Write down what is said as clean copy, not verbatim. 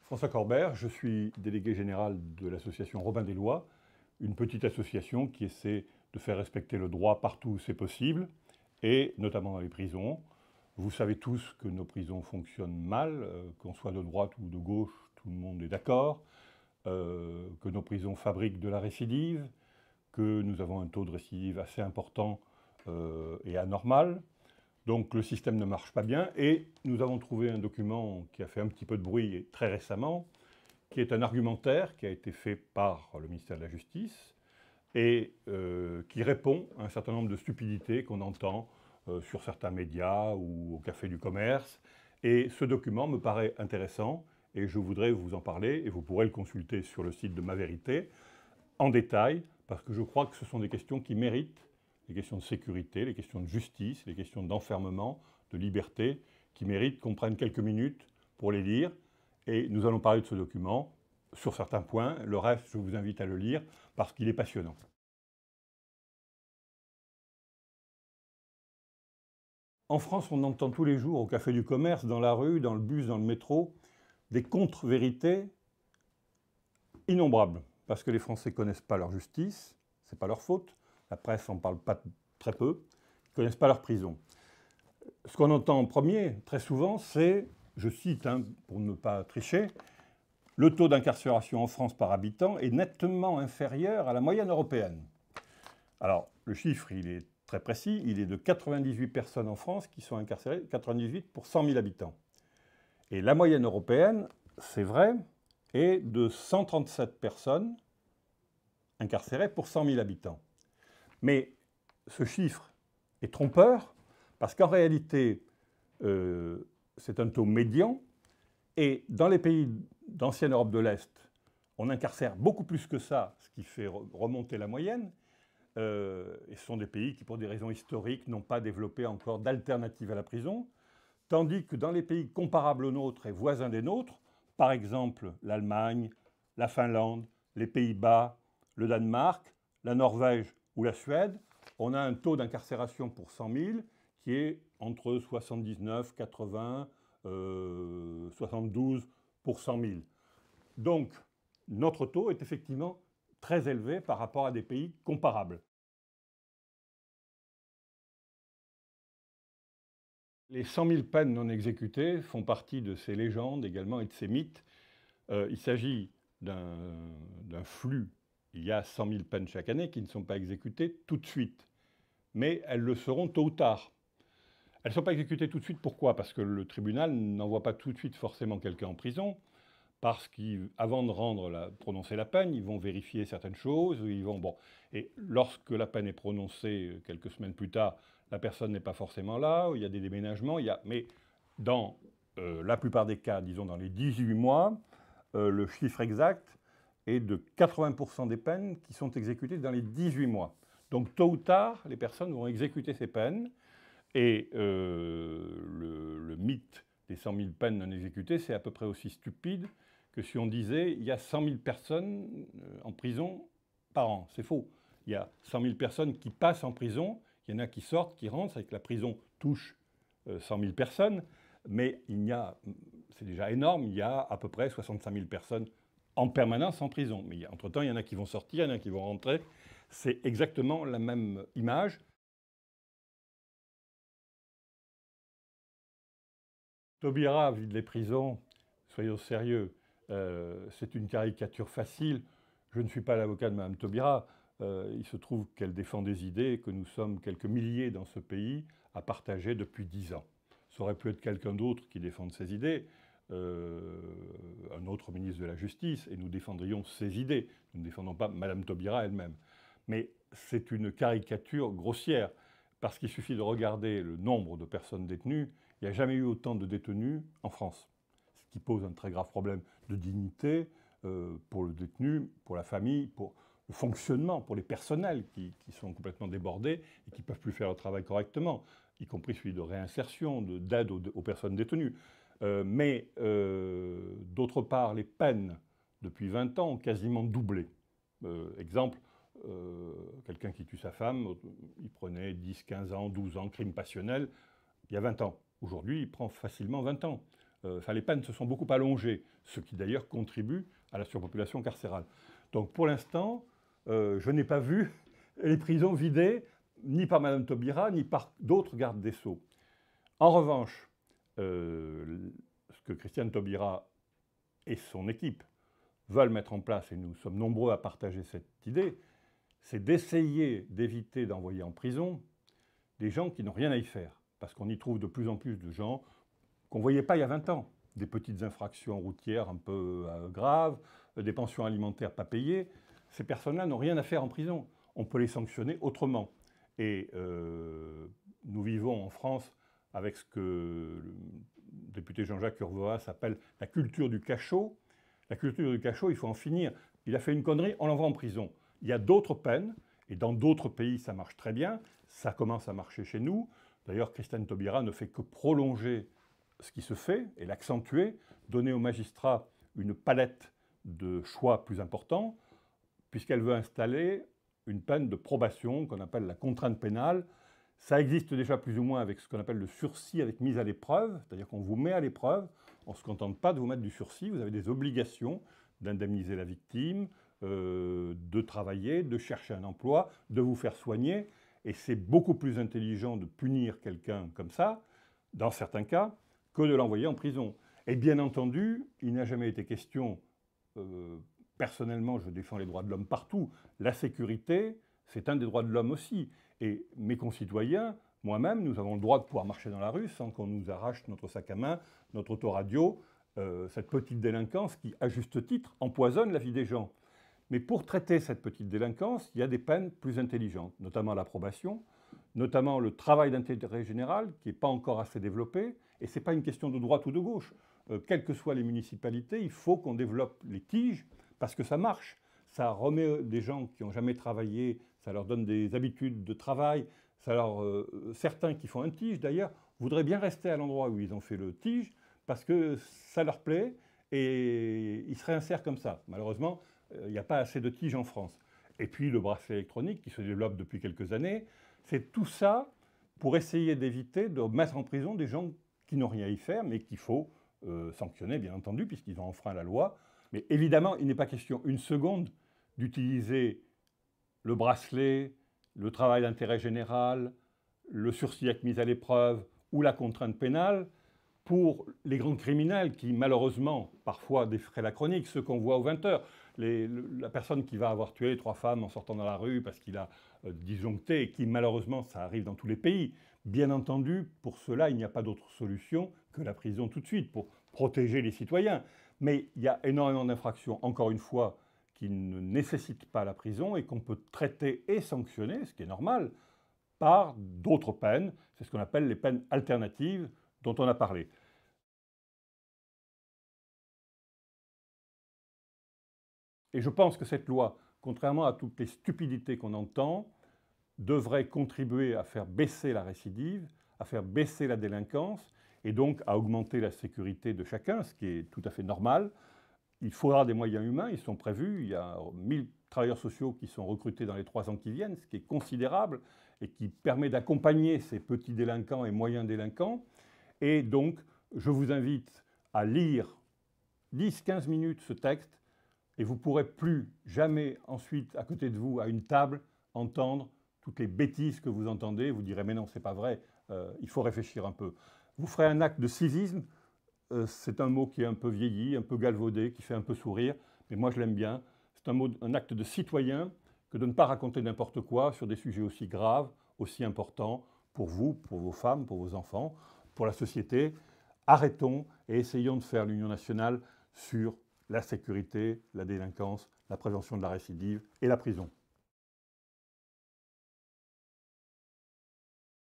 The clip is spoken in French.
François Corbert, je suis délégué général de l'association Robin des Lois, une petite association qui essaie de faire respecter le droit partout où c'est possible, et notamment dans les prisons. Vous savez tous que nos prisons fonctionnent mal, qu'on soit de droite ou de gauche, tout le monde est d'accord, que nos prisons fabriquent de la récidive, que nous avons un taux de récidive assez important et anormal. Donc le système ne marche pas bien et nous avons trouvé un document qui a fait un petit peu de bruit très récemment, qui est un argumentaire qui a été fait par le ministère de la Justice et qui répond à un certain nombre de stupidités qu'on entend sur certains médias ou au Café du Commerce. Et ce document me paraît intéressant et je voudrais vous en parler et vous pourrez le consulter sur le site de Ma Vérité en détail parce que je crois que ce sont des questions qui méritent les questions de sécurité, les questions de justice, les questions d'enfermement, de liberté, qui méritent qu'on prenne quelques minutes pour les lire. Et nous allons parler de ce document sur certains points. Le reste, je vous invite à le lire parce qu'il est passionnant. En France, on entend tous les jours au Café du Commerce, dans la rue, dans le bus, dans le métro, des contre-vérités innombrables. Parce que les Français ne connaissent pas leur justice, ce n'est pas leur faute. La presse n'en parle pas très peu. Ils ne connaissent pas leur prison. Ce qu'on entend en premier, très souvent, c'est, je cite, pour ne pas tricher, le taux d'incarcération en France par habitant est nettement inférieur à la moyenne européenne. Alors, le chiffre, il est très précis, il est de 98 personnes en France qui sont incarcérées, 98 pour 100 000 habitants. Et la moyenne européenne, c'est vrai, est de 137 personnes incarcérées pour 100 000 habitants. Mais ce chiffre est trompeur parce qu'en réalité, c'est un taux médian. Et dans les pays d'ancienne Europe de l'Est, on incarcère beaucoup plus que ça, ce qui fait remonter la moyenne. Et ce sont des pays qui, pour des raisons historiques, n'ont pas développé encore d'alternative à la prison. Tandis que dans les pays comparables aux nôtres et voisins des nôtres, par exemple l'Allemagne, la Finlande, les Pays-Bas, le Danemark, la Norvège ou la Suède, on a un taux d'incarcération pour 100 000 qui est entre 79, 80, 72 pour 100 000. Donc, notre taux est effectivement très élevé par rapport à des pays comparables. Les 100 000 peines non exécutées font partie de ces légendes également et de ces mythes. Il s'agit d'un flux. Il y a 100 000 peines chaque année qui ne sont pas exécutées tout de suite. Mais elles le seront tôt ou tard. Elles ne sont pas exécutées tout de suite. Pourquoi? Parce que le tribunal n'envoie pas tout de suite forcément quelqu'un en prison. Parce qu'avant de prononcer la peine, ils vont vérifier certaines choses. Et lorsque la peine est prononcée quelques semaines plus tard, la personne n'est pas forcément là, il y a des déménagements. Mais dans la plupart des cas, disons dans les 18 mois, le chiffre exact est de 80% des peines qui sont exécutées dans les 18 mois. Donc tôt ou tard, les personnes vont exécuter ces peines. Et le mythe des 100 000 peines non exécutées, c'est à peu près aussi stupide que si on disait il y a 100 000 personnes en prison par an. C'est faux. Il y a 100 000 personnes qui passent en prison, il y en a qui sortent, qui rentrent, c'est que la prison touche 100 000 personnes, mais c'est déjà énorme, il y a à peu près 65 000 personnes en permanence en prison. Mais entre-temps, il y en a qui vont sortir, il y en a qui vont rentrer. C'est exactement la même image. Taubira vide les prisons, soyons sérieux, c'est une caricature facile. Je ne suis pas l'avocat de Mme Taubira. Il se trouve qu'elle défend des idées que nous sommes quelques milliers dans ce pays à partager depuis 10 ans. Ça aurait pu être quelqu'un d'autre qui défende ces idées, un autre ministre de la Justice, et nous défendrions ces idées. Nous ne défendons pas Mme Taubira elle-même. Mais c'est une caricature grossière, parce qu'il suffit de regarder le nombre de personnes détenues. Il n'y a jamais eu autant de détenus en France, ce qui pose un très grave problème de dignité pour le détenu, pour la famille, pour le fonctionnement, pour les personnels qui sont complètement débordés et qui ne peuvent plus faire leur travail correctement, y compris celui de réinsertion, d'aide aux personnes détenues. Mais d'autre part, les peines, depuis 20 ans, ont quasiment doublé. Exemple, quelqu'un qui tue sa femme, il prenait 10, 15 ans, 12 ans, crime passionnel, il y a 20 ans. Aujourd'hui, il prend facilement 20 ans. les peines se sont beaucoup allongées, ce qui d'ailleurs contribue à la surpopulation carcérale. Donc pour l'instant, je n'ai pas vu les prisons vidées, ni par Mme Taubira, ni par d'autres gardes des Sceaux. En revanche, ce que Christiane Taubira et son équipe veulent mettre en place, et nous sommes nombreux à partager cette idée, c'est d'essayer d'éviter d'envoyer en prison des gens qui n'ont rien à y faire. Parce qu'on y trouve de plus en plus de gens qu'on ne voyait pas il y a 20 ans. Des petites infractions routières un peu graves, des pensions alimentaires pas payées. Ces personnes-là n'ont rien à faire en prison. On peut les sanctionner autrement. Et nous vivons en France avec ce que le député Jean-Jacques Urvoas appelle la culture du cachot. La culture du cachot, il faut en finir. Il a fait une connerie, on l'envoie en prison. Il y a d'autres peines, et dans d'autres pays, ça marche très bien. Ça commence à marcher chez nous. D'ailleurs, Christiane Taubira ne fait que prolonger ce qui se fait et l'accentuer, donner aux magistrats une palette de choix plus importants, puisqu'elle veut installer une peine de probation qu'on appelle la contrainte pénale. Ça existe déjà plus ou moins avec ce qu'on appelle le sursis avec mise à l'épreuve, c'est-à-dire qu'on vous met à l'épreuve, on ne se contente pas de vous mettre du sursis, vous avez des obligations d'indemniser la victime, de travailler, de chercher un emploi, de vous faire soigner. Et c'est beaucoup plus intelligent de punir quelqu'un comme ça, dans certains cas, que de l'envoyer en prison. Et bien entendu, il n'a jamais été question, personnellement, je défends les droits de l'homme partout, la sécurité, c'est un des droits de l'homme aussi. Et mes concitoyens, moi-même, nous avons le droit de pouvoir marcher dans la rue sans qu'on nous arrache notre sac à main, notre autoradio, cette petite délinquance qui, à juste titre, empoisonne la vie des gens. Mais pour traiter cette petite délinquance, il y a des peines plus intelligentes, notamment la probation, notamment le travail d'intérêt général, qui n'est pas encore assez développé. Et ce n'est pas une question de droite ou de gauche. Quelles que soient les municipalités, il faut qu'on développe les tiges, parce que ça marche. Ça remet des gens qui n'ont jamais travaillé, ça leur donne des habitudes de travail. Certains qui font un tige, d'ailleurs, voudraient bien rester à l'endroit où ils ont fait le tige, parce que ça leur plaît, et ils se réinsèrent comme ça. Malheureusement, il n'y a pas assez de tiges en France. Et puis le bracelet électronique qui se développe depuis quelques années, c'est tout ça pour essayer d'éviter de mettre en prison des gens qui n'ont rien à y faire, mais qu'il faut sanctionner, bien entendu, puisqu'ils ont enfreint la loi. Mais évidemment, il n'est pas question une seconde d'utiliser le bracelet, le travail d'intérêt général, le sursis avec mise à l'épreuve ou la contrainte pénale pour les grands criminels qui, malheureusement, parfois défraient la chronique, ceux qu'on voit aux 20h. La personne qui va avoir tué 3 femmes en sortant dans la rue parce qu'il a disjoncté et qui, malheureusement, ça arrive dans tous les pays. Bien entendu, pour cela, il n'y a pas d'autre solution que la prison tout de suite pour protéger les citoyens. Mais il y a énormément d'infractions, encore une fois, qui ne nécessitent pas la prison et qu'on peut traiter et sanctionner, ce qui est normal, par d'autres peines. C'est ce qu'on appelle les peines alternatives dont on a parlé. Et je pense que cette loi, contrairement à toutes les stupidités qu'on entend, devrait contribuer à faire baisser la récidive, à faire baisser la délinquance et donc à augmenter la sécurité de chacun, ce qui est tout à fait normal. Il faudra des moyens humains, ils sont prévus. Il y a 1000 travailleurs sociaux qui sont recrutés dans les 3 ans qui viennent, ce qui est considérable et qui permet d'accompagner ces petits délinquants et moyens délinquants. Et donc, je vous invite à lire 10-15 minutes ce texte et vous ne pourrez plus jamais ensuite, à côté de vous, à une table, entendre toutes les bêtises que vous entendez. Vous direz, mais non, c'est pas vrai, il faut réfléchir un peu. Vous ferez un acte de civisme. C'est un mot qui est un peu vieilli, un peu galvaudé, qui fait un peu sourire, mais moi je l'aime bien. C'est un acte de citoyen que de ne pas raconter n'importe quoi sur des sujets aussi graves, aussi importants pour vous, pour vos femmes, pour vos enfants, pour la société. Arrêtons et essayons de faire l'union nationale sur la sécurité, la délinquance, la prévention de la récidive et la prison.